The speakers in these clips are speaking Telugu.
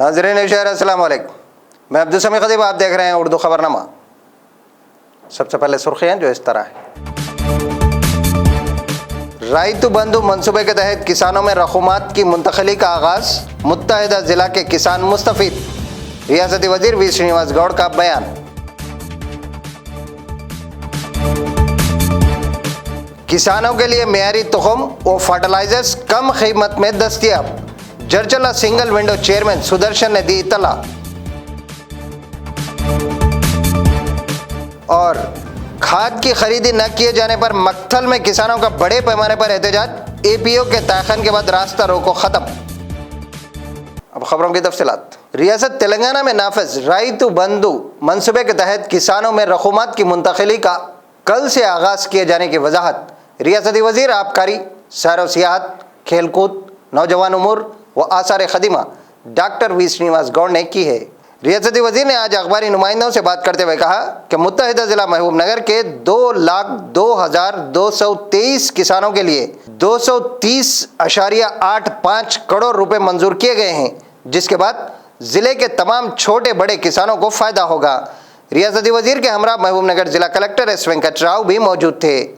नाज़रीन शहर अस्सलाम वालेकुम। मैं अब्दुल समी खतीब, आप देख रहे हैं उर्दू खबरनामा। सबसे पहले सुर्खियां जो इस तरह है। राइतु बंधु मंसूबे के तहत किसानों में रकूमात की मुंतकली का आगाज, मुत्तहिदा जिला के किसान मुस्तफीद। रियासती वजीर वी श्रीनिवास गौड़ का बयान। किसानों के लिए मेयारी तुखम व फर्टिलाइजर्स कम कीमत में दस्तयाब, जरचला सिंगल विंडो चेयरमैन सुदर्शन ने दी इत्तला। और खाद की खरीदी न किए जाने पर मक्थल में किसानों का बड़े पैमाने पर एहतजाज, एपीओ के तयखान के बाद रास्ता रोको खत्म। अब खबरों की तफसीलात। रियासत तेलंगाना में नाफिज राइतु बंधु मंसूबे के तहत किसानों में रकूमात की मुंतकली का कल से आगाज किए जाने की वजाहत रियासती वजीर आबकारी, सैर व सियाहत, खेलकूद, नौजवान उमूर व आसार खदीमा डॉक्टर वी श्रीनिवास गौड़ ने की है। रियासती वजीर ने आज अखबारी नुमाइंदों से बात करते हुए कहा कि मुत्तहिदा जिला महबूबनगर के 2,02,223 किसानों के लिए 230.85 करोड़ रुपए मंजूर किए गए हैं, जिसके बाद जिले के तमाम छोटे बड़े किसानों को फायदा होगा। रियासती वजीर के हमरा महबूबनगर जिला कलेक्टर एस वेंकट राव भी मौजूद थे।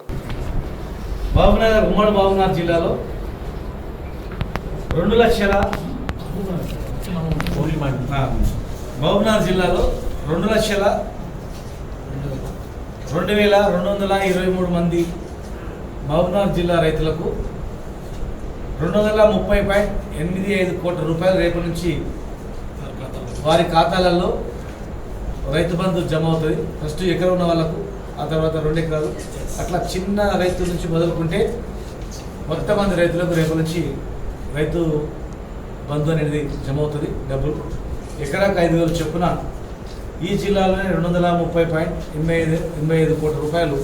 మహబూబ్నగర్ జిల్లాలో 2 లక్షల మహబూబ్నగర్ జిల్లాలో 2,02,223 మంది మహబూబ్నగర్ జిల్లా రైతులకు 230.85 కోట్ల రూపాయలు రేపు నుంచి వారి ఖాతాలలో రైతు బంధు జమ అవుతుంది. ఫస్ట్ ఎకరం ఉన్న వాళ్ళకు, ఆ తర్వాత 2 ఎకరాలు, అట్లా చిన్న రైతు నుంచి మొదలుకుంటే మొత్తం మంది రైతులకు రేపు నుంచి రైతు బంధు అనేది జమ అవుతుంది. డబ్బులు ఎకరాకు 5,000 చొప్పున ఈ జిల్లాలోనే 230.85 కోట్ల రూపాయలు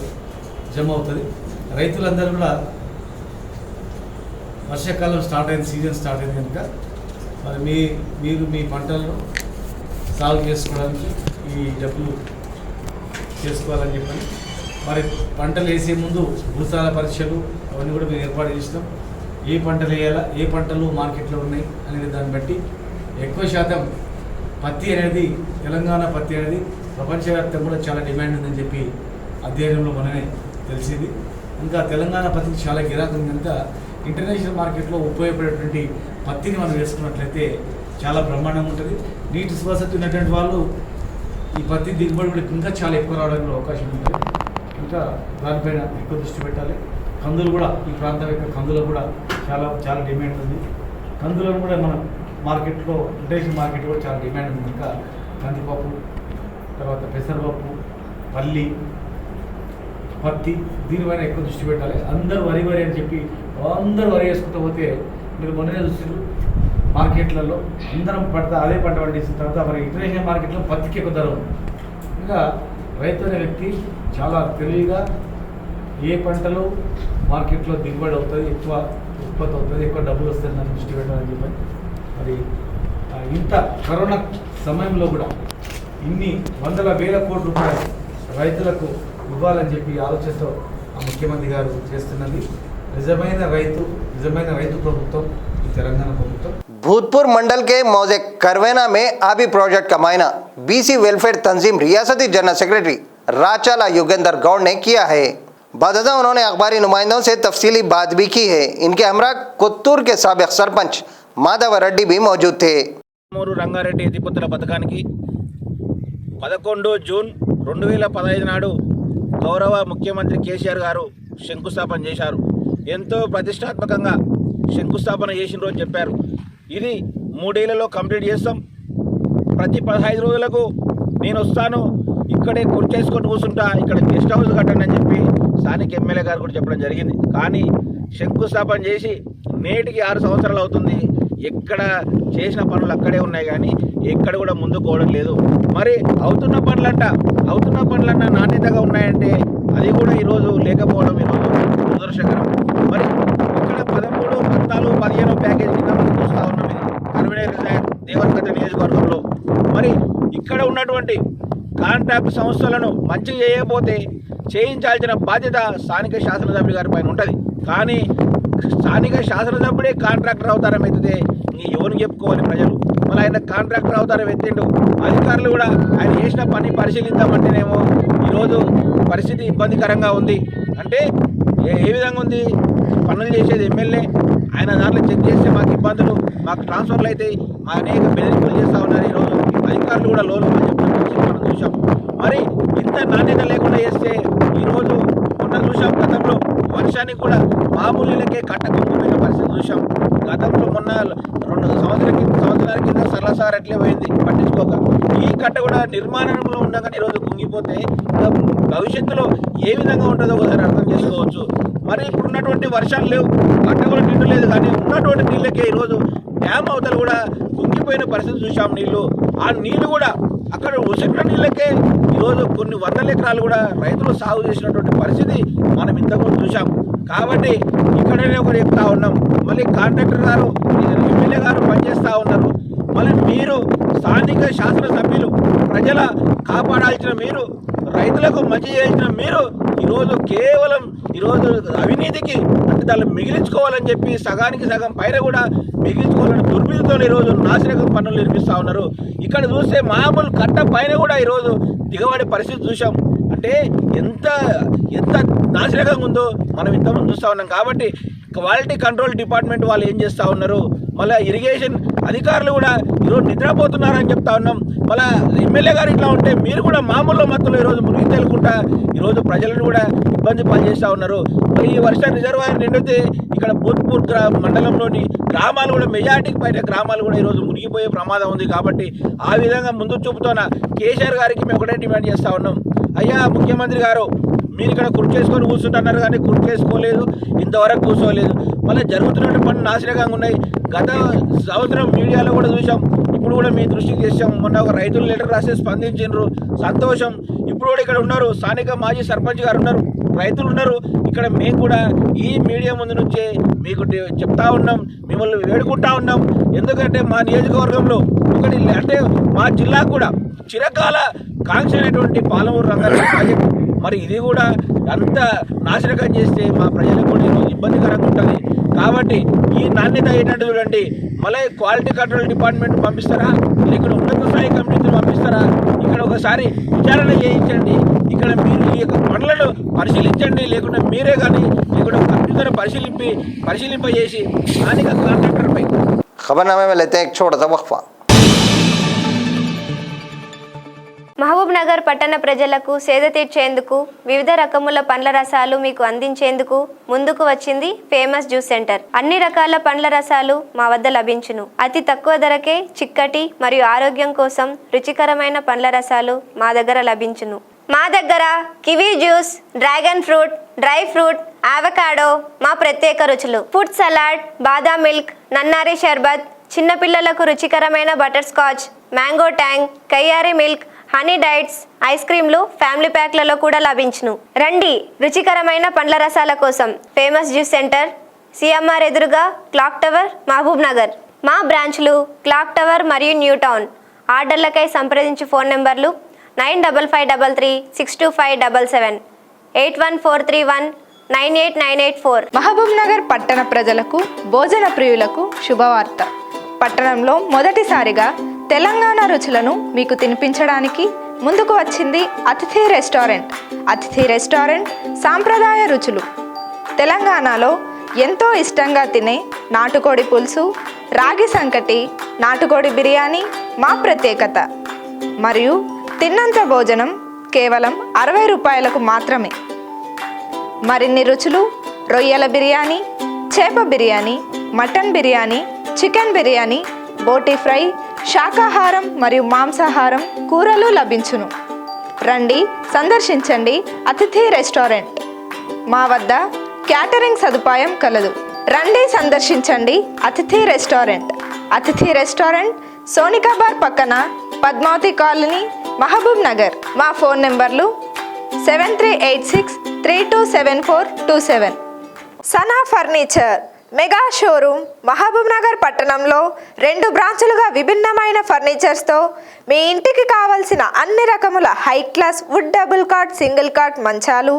జమ అవుతుంది. రైతులందరూ కూడా వర్షాకాలం స్టార్ట్ అయింది, సీజన్ స్టార్ట్ అయింది కనుక మరి మీరు మీ పంటలను సాగు చేసుకోవడానికి ఈ డబ్బులు చేసుకోవాలని చెప్పని మరి పంటలు వేసే ముందు భూసార పరీక్షలు అవన్నీ కూడా మేము ఏర్పాటు చేసినాం. ఏ పంటలు వేయాలా, ఏ పంటలు మార్కెట్లో ఉన్నాయి అనేది దాన్ని బట్టి ఎక్కువ శాతం పత్తి అనేది, తెలంగాణ పత్తి అనేది ప్రపంచవ్యాప్తంగా కూడా చాలా డిమాండ్ ఉందని చెప్పి అధ్యయనంలో మననే తెలిసింది. ఇంకా తెలంగాణ పత్తికి చాలా గిరాకీ ఉంది కనుక ఇంటర్నేషనల్ మార్కెట్లో ఉపయోగపడేటువంటి పత్తిని మనం వేసుకున్నట్లయితే చాలా బ్రహ్మాండంగా ఉంటుంది. నీటి వసతి ఉన్నటువంటి వాళ్ళు ఈ పత్తి దిగుబడి కూడా ఇంకా చాలా ఎక్కువ రావడానికి అవకాశం ఉంటుంది. ఇంకా దానిపైన ఎక్కువ దృష్టి పెట్టాలి. కందులు కూడా, ఈ ప్రాంతం యొక్క కందులు కూడా చాలా డిమాండ్ ఉంది. కందులను కూడా మన మార్కెట్లో, ఇంటర్నేషనల్ మార్కెట్ కూడా చాలా డిమాండ్ ఉంది కనుక కందిపప్పు, తర్వాత పెసరపప్పు, పల్లి, పత్తి, దీనిపైన ఎక్కువ దృష్టి పెట్టాలి. అందరూ వరి అని చెప్పి అందరూ వరి వేసుకుంటూ పోతే మీరు మొన్ననే చూస్తారు మార్కెట్లలో అందరం అదే పంట పండించిన తర్వాత మరి ఇంటర్నేషనల్ మార్కెట్లో పత్తికి ఎక్కువ ధర ఉంది. ఇంకా రైతు అనే వ్యక్తి చాలా తెలివిగా ఏ పంటలో మార్కెట్లో దిగుబడి అవుతుంది, ఎక్కువ ఉత్పత్తి అవుతుంది, ఎక్కువ డబ్బులు వస్తుంది అని దృష్టి పెట్టాలని చెప్పి మరి ఇంత కరోనా సమయంలో కూడా ఇన్ని వందల వేల కోట్ల రూపాయలు రైతులకు ఇవ్వాలని చెప్పి ఆలోచనతో ఆ ముఖ్యమంత్రి గారు చేస్తున్నది నిజమైన రైతు ప్రభుత్వం ఈ తెలంగాణ ప్రభుత్వం। भूतपुर मंडल के मौजे करवेना में आबी प्रोजेक्ट का मायना बीसी वेलफेयर तंजीम रियासती जनरल सेक्रेटरी राचाला योगेंद्र गौड़ ने किया है। बादशाह उन्होंने अखबारी नुमाइंदों से तफसीली बात भी की है। इनके हमरा कुत्तूर के साबिक सरपंच माधव रेड्डी भी मौजूद थे। రంగారెడ్డి ఎత్తిపోతల పథకానికి 11 జూన్ 2015 నాడు గౌరవ ముఖ్యమంత్రి కేసీఆర్ గారు శంకుస్థాపన చేశారు. ఎంతో ప్రతిష్టాత్మకంగా శంకుస్థాపన చేసిన రోజు చెప్పారు, ఇది 3 ఏళ్లలో కంప్లీట్ చేస్తాం, ప్రతి 15 రోజులకు నేను వస్తాను, ఇక్కడే కుర్చేసుకొని కూర్చుంటా, ఇక్కడ గెస్ట్ హౌస్ కట్టండి అని చెప్పి స్థానిక ఎమ్మెల్యే గారు కూడా చెప్పడం జరిగింది. కానీ శంకుస్థాపన చేసి నేటికి 6 సంవత్సరాలు అవుతుంది. ఎక్కడ చేసిన పనులు అక్కడే ఉన్నాయి కానీ ఎక్కడ కూడా ముందుకు పోవడం లేదు. మరి అవుతున్న పనులన్నా నాణ్యతగా ఉన్నాయంటే అది కూడా ఈరోజు లేకపోవడం ఈరోజు దురదృష్టకరం. మరి ఇక్కడ 13, 14, 15 ప్యాకేజ్ కింద మనం చూస్తూ ఉన్నాం. ఇది కరీంనగర్ దేవరకట్ట నియోజకవర్గంలో మరి ఇక్కడ ఉన్నటువంటి కాంట్రాక్ట్ సంస్థలను మంచిగా చేయకపోతే చేయించాల్సిన బాధ్యత స్థానిక శాసనసభ్యుడి గారి పైన ఉంటుంది. కానీ స్థానిక శాసనసభ్యుడే కాంట్రాక్టర్ అవుతారమైతే ఎవరు చెప్పుకోవాలి ప్రజలు? మళ్ళీ ఆయన కాంట్రాక్టర్ అవుతారని ఎత్తిండు. అధికారులు కూడా ఆయన చేసిన పని పరిశీలిద్దామంటేనేమో ఈరోజు పరిస్థితి ఇబ్బందికరంగా ఉంది. అంటే ఏ విధంగా ఉంది, పనులు చేసేది ఎమ్మెల్యే, ఆయన దాంట్లో చెక్ చేస్తే మాకు ఇబ్బందులు, మాకు ట్రాన్స్ఫర్లు అయితే అనేక బెదిరింపులు చేస్తూ ఉన్నారు. ఈరోజు అధికారులు కూడా లోన్ అని చెప్పిన పరిస్థితి మనం చూసాం. మరి ఇంత నాణ్యత లేకుండా చేస్తే ఈరోజు మొన్న చూసాం, గతంలో వర్షానికి కూడా మామూలులకే కట్ట కుంగిపోయిన పరిస్థితి చూసాం. గతంలో మొన్న 2 సంవత్సరాల కింద సరళసాగర్ అట్లే పోయింది పట్టించుకోక. ఈ కట్ట కూడా నిర్మాణంలో ఉండగానే ఈరోజు కుంగిపోతే భవిష్యత్తులో ఏ విధంగా ఉంటుందో ఒకసారి అర్థం చేసుకోవచ్చు. మరి ఇప్పుడున్నటువంటి వర్షాలు లేవు, కట్ట కూడా నిండు లేదు, కానీ ఉన్నటువంటి నీళ్ళకే ఈరోజు డ్యామ్ అవతలు కూడా కుంగిపోయిన పరిస్థితి చూసాం. నీళ్లు ఆ నీళ్లు కూడా అక్కడ ఉసిరిన నీళ్ళకే ఈరోజు కొన్ని వందల ఎకరాలు కూడా రైతులు సాగు చేసినటువంటి పరిస్థితి మనం ఇంతకుముందు చూసాం. కాబట్టి ఇక్కడనే ఒకటి చెప్తా ఉన్నాం, మళ్ళీ కాంట్రాక్టర్ గారు ఎమ్మెల్యే గారు పనిచేస్తూ ఉన్నారు. మళ్ళీ మీరు స్థానిక శాసనసభ్యులు ప్రజల కాపాడాల్సిన మీరు, రైతులకు మంచి చేయాల్సిన మీరు ఈరోజు కేవలం ఈరోజు అవినీతికి అంటే దాన్ని మిగిలించుకోవాలని చెప్పి సగానికి సగం పైన కూడా మిగిలించుకోవాలని దుర్బిధితో ఈరోజు నాసిరకం పనులు నిర్మిస్తూ ఉన్నారు. ఇక్కడ చూస్తే మామూలు కట్ట పైన కూడా ఈరోజు దిగబడే పరిస్థితి చూసాం. అంటే ఎంత నాసిరకంగా ఉందో మనం ఇంతకుముందు చూస్తూ ఉన్నాం. కాబట్టి క్వాలిటీ కంట్రోల్ డిపార్ట్మెంట్ వాళ్ళు ఏం చేస్తూ ఉన్నారు, మళ్ళీ ఇరిగేషన్ అధికారులు కూడా ఈరోజు నిద్రపోతున్నారని చెప్తా ఉన్నాం. మళ్ళీ ఎమ్మెల్యే గారు ఇట్లా ఉంటే మీరు కూడా మామూలు మత్తులు ఈరోజు మునిగి తేలుకుంటా ఈరోజు ప్రజలను కూడా ఇబ్బంది పాల్చేస్తూ ఉన్నారు. మరి ఈ వర్ష రిజర్వాయర్ నిండితే ఇక్కడ భూత్పూర్ మండలంలోని గ్రామాలు కూడా మెజార్టీకి పైన గ్రామాలు కూడా ఈరోజు మునిగిపోయే ప్రమాదం ఉంది. కాబట్టి ఆ విధంగా ముందు చూపుతోన కేసీఆర్ గారికి మేము ఒకటే డిమాండ్ చేస్తూ ఉన్నాం, అయ్యా ముఖ్యమంత్రి గారు మీరు ఇక్కడ కుర్చీ చేసుకొని కూర్చుంటున్నారు, కానీ కుర్చీ చేసుకోలేదు, ఇంతవరకు కూర్చోలేదు. మళ్ళీ జరుగుతున్నటువంటి పనులు నాశనకంగా ఉన్నాయి. గత సంవత్సరం మీడియాలో కూడా చూసాం, ఇప్పుడు కూడా మీ దృష్టికి చేసాం. మొన్న ఒక రైతులు లెటర్ రాసి స్పందించారు, సంతోషం. ఇప్పుడు కూడా ఇక్కడ ఉన్నారు, స్థానిక మాజీ సర్పంచ్ గారు ఉన్నారు, రైతులు ఉన్నారు. ఇక్కడ మేము కూడా ఈ మీడియా ముందు నుంచే మీకు చెప్తా ఉన్నాం, మిమ్మల్ని వేడుకుంటా ఉన్నాం. ఎందుకంటే మా నియోజకవర్గంలో ఒకటి అంటే మా జిల్లా కూడా చిరకాల కాంక్ష అనేటువంటి పాలమూరు రంగారెడ్డి ప్రాజెక్టు, మరి ఇది కూడా అంత నాశనకం చేస్తే మా ప్రజలకు కూడా ఇబ్బందికరంగా ఉంటుంది. కాబట్టి ఈ నాణ్యత ఏంటంటే చూడండి, మళ్ళీ క్వాలిటీ కంట్రోల్ డిపార్ట్మెంట్ పంపిస్తారా, ఇక్కడ ఉన్నత స్థాయి కమిటీని పంపిస్తారా, ఇక్కడ ఒకసారి విచారణ చేయించండి, ఇక్కడ మీరు ఈ యొక్క పనులను పరిశీలించండి, లేకుంటే మీరే కానీ లేకుంటే కంప్యూటర్ పరిశీలింపజేసి స్థానిక కాంట్రాక్టర్పై. खबरनामे में लेते हैं एक छोटा सा वक्फा. మహబూబ్ నగర్ పట్టణ ప్రజలకు సేద తీర్చేందుకు వివిధ రకముల పండ్ల రసాలు మీకు అందించేందుకు ముందుకు వచ్చింది ఫేమస్ జ్యూస్ సెంటర్. అన్ని రకాల పండ్ల రసాలు మా వద్ద లభించును. అతి తక్కువ ధరకే చిక్కటి మరియు ఆరోగ్యం కోసం రుచికరమైన పండ్ల రసాలు మా దగ్గర లభించును. మా దగ్గర kiwi juice, dragon fruit, dry fruit, avocado మా ప్రత్యేక రుచులు, ఫుడ్ సలాడ్, బాదాం మిల్క్, నన్నారి షర్బత్, చిన్నపిల్లలకు రుచికరమైన బటర్ స్కాచ్, మ్యాంగో ట్యాంగ్, కయ్యారీ మిల్క్, హనీ డైట్స్, ఐస్ క్రీమ్లు ఫ్యామిలీ ప్యాక్లలో కూడా లభించును. రండి రుచికరమైన పండ్ల రసాల కోసం. ఫేమస్ జ్యూస్ సెంటర్, సిఎంఆర్ ఎదురుగా, క్లాక్ టవర్, మహబూబ్ నగర్. మా బ్రాంచ్లు క్లాక్ టవర్ మరియు న్యూ టౌన్. ఆర్డర్లకై సంప్రదించు ఫోన్ నెంబర్లు 9555625777, 8143198984. మహబూబ్ నగర్ పట్టణ ప్రజలకు, భోజన ప్రియులకు శుభవార్త. పట్టణంలో మొదటిసారిగా తెలంగాణ రుచులను మీకు తినిపించడానికి ముందుకు వచ్చింది అతిథి రెస్టారెంట్. అతిథి రెస్టారెంట్ సాంప్రదాయ రుచులు, తెలంగాణలో ఎంతో ఇష్టంగా తినే నాటుకోడి పులుసు, రాగి సంకటి, నాటుకోడి బిర్యానీ మా ప్రత్యేకత. మరియు తిన్నంత భోజనం కేవలం 60 రూపాయలకు మాత్రమే. మరిన్ని రుచులు రొయ్యల బిర్యానీ, చేప బిర్యానీ, మటన్ బిర్యానీ, చికెన్ బిర్యానీ, బోటి ఫ్రై, శాకాహారం మరియు మాంసాహారం కూరలు లభించును. రండి సందర్శించండి అతిథి రెస్టారెంట్. మా వద్ద క్యాటరింగ్ సదుపాయం కలదు. రండి సందర్శించండి అతిథి రెస్టారెంట్. అతిథి రెస్టారెంట్ సోనికా బార్ పక్కన, పద్మావతి కాలనీ, మహబూబ్ నగర్. మా ఫోన్ నెంబర్లు 7386327427. Sana furniture mega showroom Mahabubnagar పట్టణంలో 2 బ్రాంచులుగా విభిన్నమైన ఫర్నిచర్స్తో మీ ఇంటికి కావలసిన అన్ని రకముల high class wood double cot, single cot మంచాలు,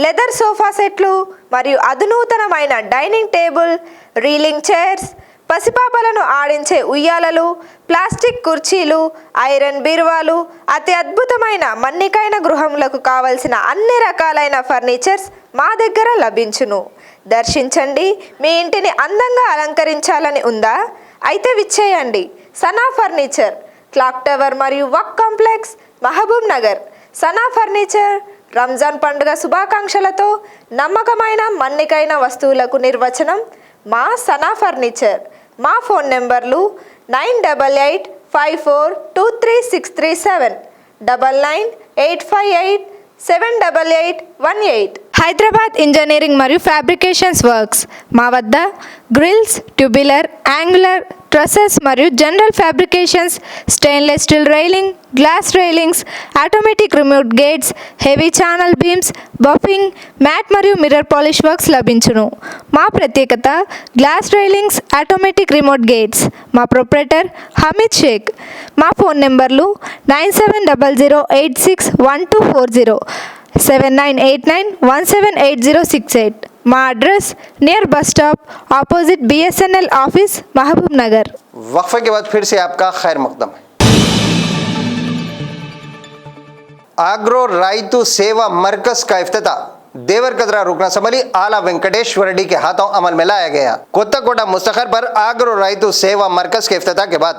లెదర్ సోఫా సెట్లు మరియు అధునూతనమైన డైనింగ్ టేబుల్, రీలింగ్ చైర్స్, పసిపాపలను ఆడించే ఉయ్యాలలు, ప్లాస్టిక్ కుర్చీలు, ఐరన్ బీరువాలు, అతి అద్భుతమైన మన్నికైన గృహములకు కావలసిన అన్ని రకాలైన ఫర్నిచర్స్ మా దగ్గర లభించును. దర్శించండి. మీ ఇంటిని అందంగా అలంకరించాలని ఉందా? అయితే విచ్చేయండి. సనా ఫర్నిచర్, క్లాక్ టవర్ మరియు వక్ కాంప్లెక్స్, మహబూబ్ నగర్. సనా ఫర్నిచర్ రంజాన్ పండుగ శుభాకాంక్షలతో నమ్మకమైన మన్నికైన వస్తువులకు నిర్వచనం మా సనా ఫర్నిచర్. మా ఫోన్ నెంబర్లు 9885423637, 9985878818. హైదరాబాద్ ఇంజనీరింగ్ మరియు ఫ్యాబ్రికేషన్స్ వర్క్స్. మా వద్ద గ్రిల్స్, ట్యూబులర్, యాంగులర్, ట్రసెస్ మరియు general fabrications, stainless steel railing, glass railings, automatic remote gates, heavy channel beams, buffing, matt మరియు మిర్రర్ పాలిష్ వర్క్స్ లభించును. మా ప్రత్యేకత glass railings, automatic remote gates. మా ప్రొప్రైటర్ హమీద్ షేక్. మా ఫోన్ నెంబర్లు 9700861240, 7989178068. మా address నిयर bus stop opposite BSNL office, महबूब नगर. वक्फे के बाद फिर से आपका खैर मकदम है. आग्रो रायतु सेवा मरकज का इफ्तिताह देवरकद्रा रुकनासमली आला वेंकटेश्वर रेड्डी के हाथों अमल में लाया गया. कोत्ताकोटा मुस्तखर पर आग्रो रायतु सेवा मरकज के इफ्तिताह के बाद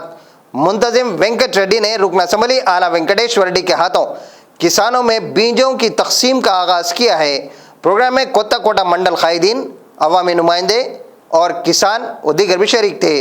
मुंतजिम वेंकट रेड्डी ने रुकनासमली आला वेंकटेश्वर रेड्डी के हाथों किसानों में बीजों की तकसीम का आगाज किया है. प्रोग्राम में कोत्ताकोटा मंडल कायदीन, अवामी नुमाइंदे और किसान और दीगर भी शरीक थे.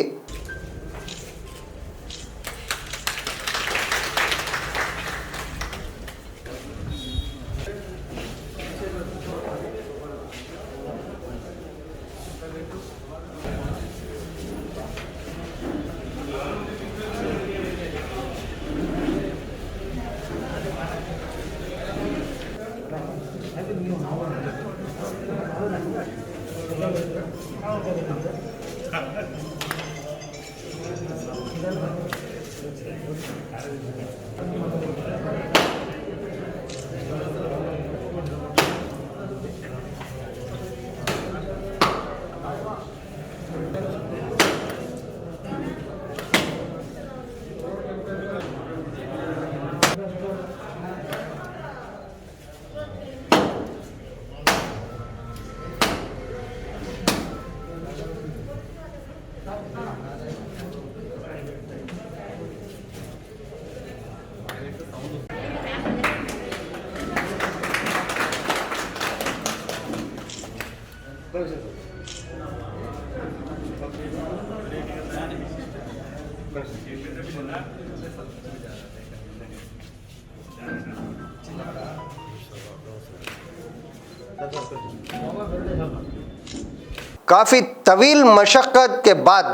काफ़ी तवील मशक्क़त के बाद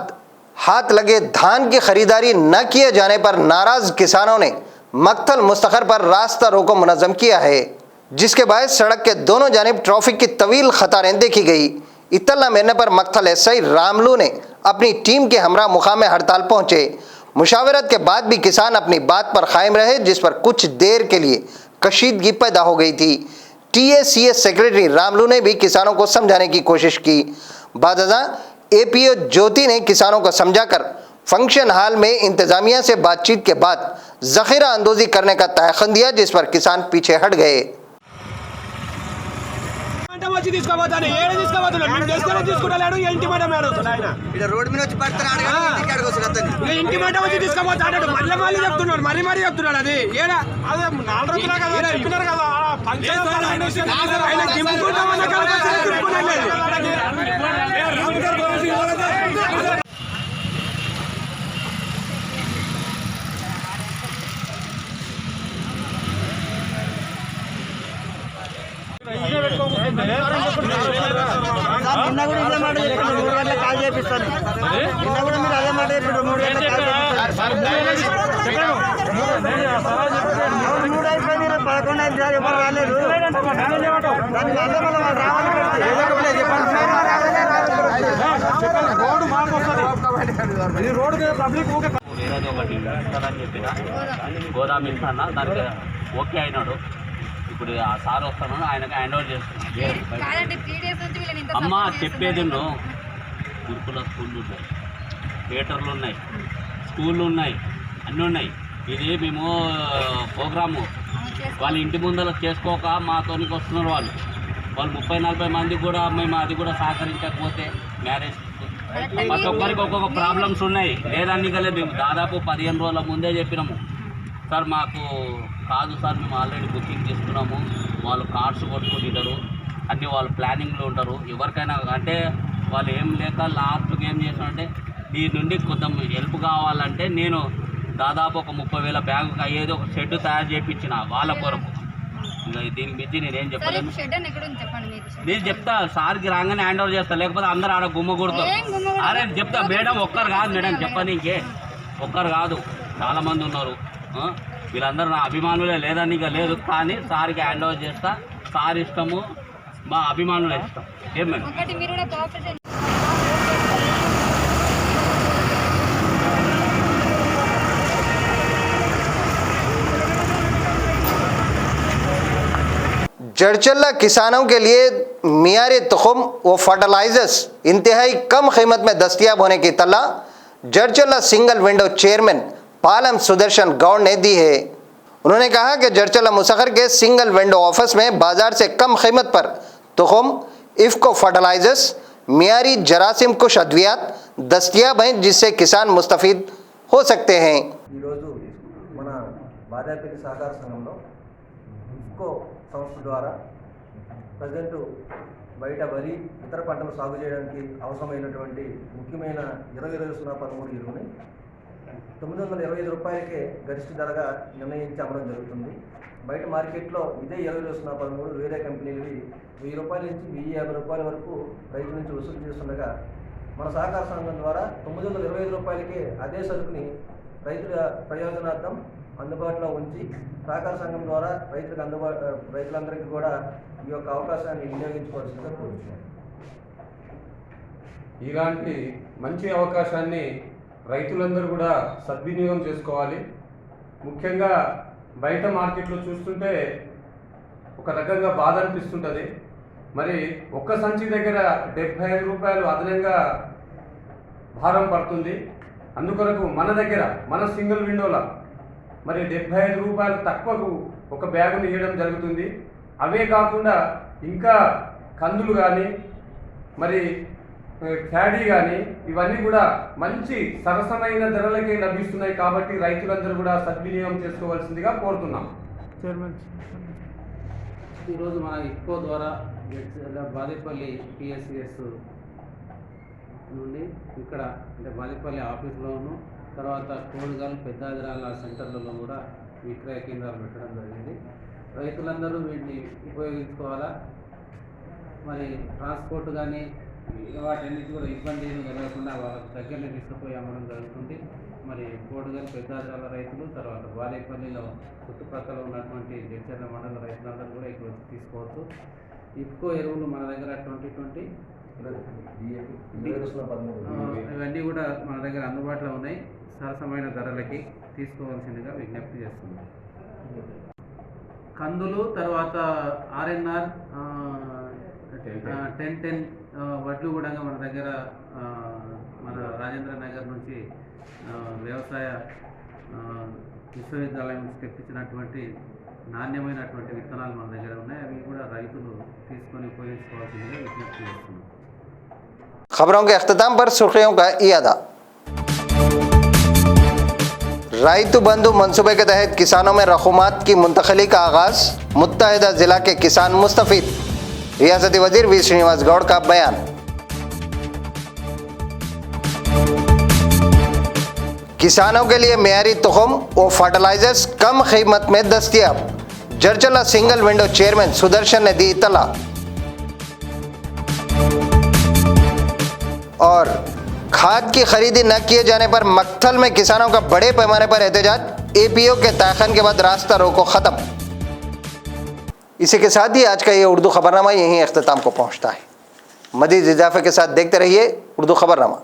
हाथ लगे धान की खरीदारी न किए जाने पर नाराज़ किसानों ने मक्तल मुस्तखर पर रास्ता रोको मुनज़्ज़म किया है, जिसके बाद सड़क के दोनों जानिब ट्रैफिक की तवील क़तारें देखी गई. इत्तला मिलने पर मक्तल एसआई रामलू ने अपनी टीम के हमरा मुकाम हड़ताल पहुँचे. मुशावरत के बाद भी किसान अपनी बात पर कायम रहे, जिस पर कुछ देर के लिए कशीदगी पैदा हो गई थी. TACS सेक्रेटरी रामलू ने भी किसानों को समझाने की कोशिश की. बादजा APO ज्योति ने किसानों को समझाकर फंक्शन हॉल में इंतजामिया से बातचीत के बाद जखीरा अंदोजी करने का तयखन दिया, जिस पर किसान पीछे हट गए. నిన్న కూడా ఇదే మాట చెప్పాను, 3 గంటలకు కాల్ చేపిస్తాను. నిన్న కూడా మీరు అదే మాట చెప్పారు, 3 గంటలకు కాల్ చేపిస్తాను. 3 అయిపోయింది, 11 అయింది సార్, ఎవరు రాలేదు. దానికి అదే మళ్ళీ వాళ్ళు రావాలి వేరేది ఒకటి ఇస్తానని చెప్పిన గోదాం ఇస్తాను, దానికి ఓకే అయినాడు. ఇప్పుడు ఆ సార్ వస్తాను, ఆయనకి హ్యాండ్ ఓవర్ చేస్తున్నాను. అమ్మ చెప్పేది గురుకుల స్కూళ్ళు థియేటర్లు ఉన్నాయి, స్కూళ్ళు ఉన్నాయి, అన్నీ ఉన్నాయి. ఇది మేము ప్రోగ్రాము వాళ్ళ ఇంటి ముందర చేసుకోక మాతోనికి వస్తున్నారు వాళ్ళు 30-40 మందికి కూడా మేము అది కూడా సహకరించకపోతే మ్యారేజ్ ప్రతి ఒక్కరికి ఒక్కొక్క ప్రాబ్లమ్స్ ఉన్నాయి. లేదని లేదు, మేము దాదాపు 15 రోజుల ముందే చెప్పినాము, సార్ మాకు కాదు సార్, మేము ఆల్రెడీ బుకింగ్ తీసుకున్నాము, వాళ్ళు కార్డ్స్ కొట్టుకుంటారు, అన్నీ వాళ్ళు ప్లానింగ్లో ఉంటారు. ఎవరికైనా అంటే వాళ్ళు ఏం లేక లాస్ట్కి ఏం చేసామంటే దీని నుండి కొంత హెల్ప్ కావాలంటే నేను దాదాపు ఒక 30,000 బ్యాగుకి అయ్యేది ఒక షెడ్ తయారు చేయించిన వాళ్ళ కొరకు. ఇంకా దీనికి మించి నేనేం చెప్పలేను. నేను చెప్తా సార్కి రాగానే హ్యాండ్ ఓవర్ చేస్తా, లేకపోతే అందరూ ఆడ గుమ్మ కొడతారు. అరే చెప్తా మేడం, ఒక్కరు కాదు మేడం చెప్పని, ఇంకే ఒక్కరు కాదు చాలామంది ఉన్నారు. వీళ్ళందరూ నా అభిమానులే, లేదని ఇక లేదు, కానీ సార్కి హ్యాండ్ ఓవర్ చేస్తా. సార్ ఇష్టము, మా అభిమానులే ఇష్టం. ఏం మేడం? जड़चल्ला किसानों के लिए मियारी तुखम व फर्टिलाइजर्स इंतहाई कम कीमत में दस्तयाब होने की तला Jadcherla single window chairman Palam Sudarshan Goud ने दी है। उन्होंने कहा कि जड़चल्ला मुसखर के सिंगल विंडो ऑफिस में बाजार से कम कीमत पर तुखम, इफ्को फर्टिलाइजर्स, मियारी जरासीम कुश अद्वियात दस्तयाब हैं, जिससे किसान मुस्तफीद हो सकते हैं। మన బాదాపల్లి సహకార సంఘంలో ఇఫ్కో సంస్థ ద్వారా ప్రజెంట్ బయట వరి ఇతర పంటలు సాగు చేయడానికి అవసరమైనటువంటి ముఖ్యమైన 20-13 ఎరువుని 925 రూపాయలకే గరిష్ట ధరగా నిర్ణయించి అమ్మడం జరుగుతుంది. బయట మార్కెట్లో ఇదే 20-13 వేరే కంపెనీలు 1000 రూపాయల నుంచి 1050 రూపాయల వరకు రైతుల నుంచి వసూలు చేస్తుండగా మన సహకార సంఘం ద్వారా 925 రూపాయలకే అదే సరుకుని రైతుల ప్రయోజనార్థం అందుబాటులో ఉంచి సహకార సంఘం ద్వారా రైతులందరికీ కూడా ఈ యొక్క అవకాశాన్ని వినియోగించుకోవాల్సిందిగా కోరుతున్నాను. ఇలాంటి మంచి అవకాశాన్ని రైతులందరూ కూడా సద్వినియోగం చేసుకోవాలి. ముఖ్యంగా బయట మార్కెట్లో చూస్తుంటే ఒక రకంగా బాధ అనిపిస్తుంటుంది. మరి ఒక్క సంచి దగ్గర 75 రూపాయలు అదనంగా భారం పడుతుంది. అందుకొరకు మన దగ్గర మన సింగిల్ విండోలో మరి 75 రూపాయలు తక్కువకు ఒక బ్యాగుని ఇవ్వడం జరుగుతుంది. అవే కాకుండా ఇంకా కందులు కానీ మరి ప్యాడీ కానీ ఇవన్నీ కూడా మంచి సరసమైన ధరలకే లభిస్తున్నాయి. కాబట్టి రైతులందరూ కూడా సద్వినియోగం చేసుకోవాల్సిందిగా కోరుతున్నాం. ఈరోజు మన ఇఫ్కో ద్వారా బాదేపల్లి PSCS నుండి ఇక్కడ అంటే బాదేపల్లి ఆఫీస్లోను, తర్వాత కోడుగల్ పెద్దాదిరాల సెంటర్లలో కూడా విక్రయ కేంద్రాలు పెట్టడం జరిగింది. రైతులందరూ వీటిని ఉపయోగించుకోవాలా. మరి ట్రాన్స్పోర్ట్ కానీ వాటన్నిటి కూడా ఇబ్బంది ఏమి కలగకుండా వాళ్ళ దగ్గరనే తీసుకుపోయి అమ్మడం జరుగుతుంది. మరి కోడుగల్ పెద్దాదిరాల రైతులు, తర్వాత బాదేపల్లిలో చుట్టుపక్కల ఉన్నటువంటి జడ్చర్ల మండల రైతులందరూ కూడా ఇక్కడ వచ్చి తీసుకోవచ్చు. ఇఫ్కో ఎరువులు మన దగ్గర 2020 ఇవన్నీ కూడా మన దగ్గర అందుబాటులో ఉన్నాయి. సరసమైన ధరలకి తీసుకోవాల్సిందిగా విజ్ఞప్తి చేస్తున్నాం. కందులు, తర్వాత RNR 1010 వడ్లు కూడా మన దగ్గర మన రాజేంద్ర నగర్ నుంచి వ్యవసాయ విశ్వవిద్యాలయం నుంచి తెప్పించినటువంటి నాణ్యమైనటువంటి విత్తనాలు మన దగ్గర ఉన్నాయి. అవి కూడా రైతులు తీసుకొని ఉపయోగించుకోవాల్సిందిగా విజ్ఞప్తి చేస్తున్నాం. खबरों के अख्ताम पर सुर्खियों का इयादा। राइतु बंधु मंसूबे के तहत किसानों में रकूमात की मुंतकली का आगाज, मुत्तहिदा जिला के किसान मुस्तफीद। रियासती वजीर वी श्रीनिवास गौड़ का बयान। किसानों के लिए मियारी तुखम व फर्टिलाइजर्स कम कीमत में दस्तयाब, Jadcherla single window chairman Sudarshan ने दी इत्तला। और खाद की खरीदी न किए जाने पर मक्थल में किसानों का बड़े पैमाने पर एहतजाज, APO के ताखन के बाद रास्ता रोको खत्म। इसी के साथ ही आज का ये उर्दू खबरनामा यहीं अख्ताम को पहुंचता है। मजीद इजाफे के साथ देखते रहिए उर्दू खबरनामा।